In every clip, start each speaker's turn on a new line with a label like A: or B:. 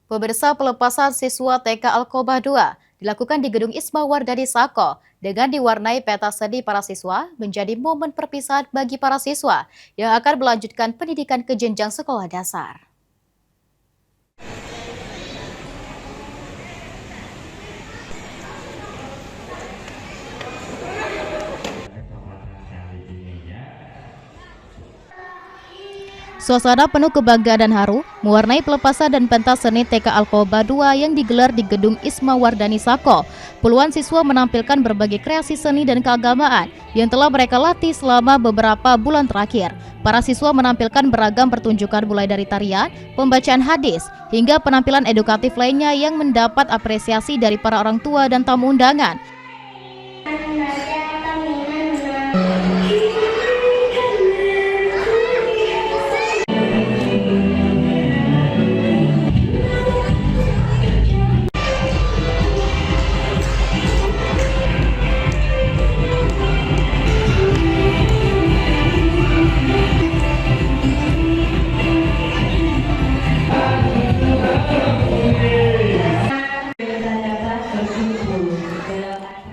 A: Pemirsa, pelepasan siswa TK Alkobah II dilakukan di Gedung Isma Wardani Sako dengan diwarnai pentas seni para siswa menjadi momen perpisahan bagi para siswa yang akan melanjutkan pendidikan ke jenjang sekolah dasar. Suasana penuh kebanggaan dan haru mewarnai pelepasan dan pentas seni TK Alkobah II yang digelar di Gedung Isma Wardani Sako. Puluhan siswa menampilkan berbagai kreasi seni dan keagamaan yang telah mereka latih selama beberapa bulan terakhir. Para siswa menampilkan beragam pertunjukan mulai dari tarian, pembacaan hadis, hingga penampilan edukatif lainnya yang mendapat apresiasi dari para orang tua dan tamu undangan.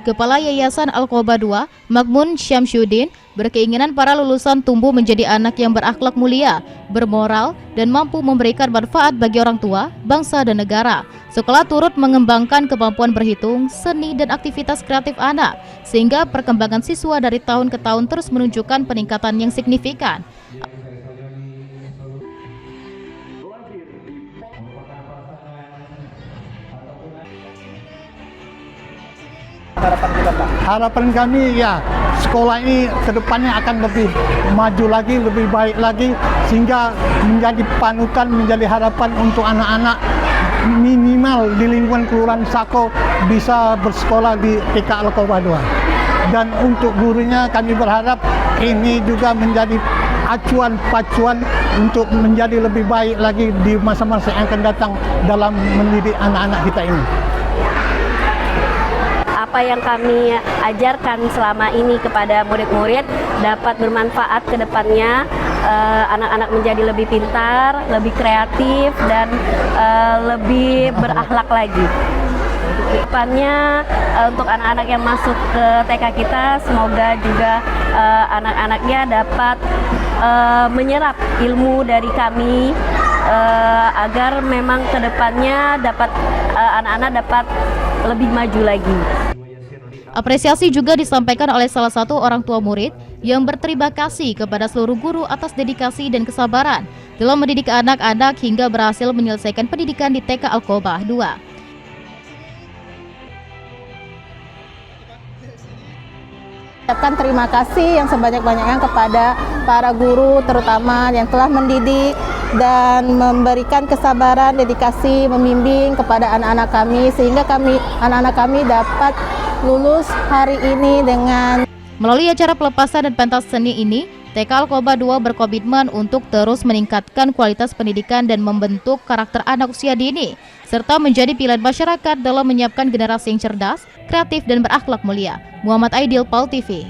A: Kepala Yayasan Alkobah II, Makmun Syamsuddin, berkeinginan para lulusan tumbuh menjadi anak yang berakhlak mulia, bermoral, dan mampu memberikan manfaat bagi orang tua, bangsa, dan negara. Sekolah turut mengembangkan kemampuan berhitung, seni, dan aktivitas kreatif anak, sehingga perkembangan siswa dari tahun ke tahun terus menunjukkan peningkatan yang signifikan.
B: Harapan kami ya sekolah ini kedepannya akan lebih maju lagi, lebih baik lagi, sehingga menjadi panutan, menjadi harapan untuk anak-anak minimal di lingkungan Kelurahan Sako bisa bersekolah di TK Alkobah II. Dan untuk gurunya kami berharap ini juga menjadi acuan pacuan untuk menjadi lebih baik lagi di masa-masa yang akan datang dalam mendidik anak-anak kita ini.
C: Apa yang kami ajarkan selama ini kepada murid-murid dapat bermanfaat ke depannya, anak-anak menjadi lebih pintar, lebih kreatif, dan lebih berakhlak lagi. Depannya untuk anak-anak yang masuk ke TK kita, semoga juga anak-anaknya dapat menyerap ilmu dari kami, agar memang ke depannya dapat anak-anak dapat lebih maju lagi.
A: Apresiasi juga disampaikan oleh salah satu orang tua murid yang berterima kasih kepada seluruh guru atas dedikasi dan kesabaran dalam mendidik anak-anak hingga berhasil menyelesaikan pendidikan di TK Alkobah II.
D: Ucapkan terima kasih yang sebanyak-banyaknya kepada para guru terutama yang telah mendidik dan memberikan kesabaran, dedikasi, membimbing kepada anak-anak kami sehingga anak-anak kami dapat lulus hari ini dengan.
A: Melalui acara pelepasan dan pentas seni ini, TK Alkobah II berkomitmen untuk terus meningkatkan kualitas pendidikan dan membentuk karakter anak usia dini, serta menjadi pilihan masyarakat dalam menyiapkan generasi yang cerdas, kreatif, dan berakhlak mulia. Muhammad Aidil, PAL TV.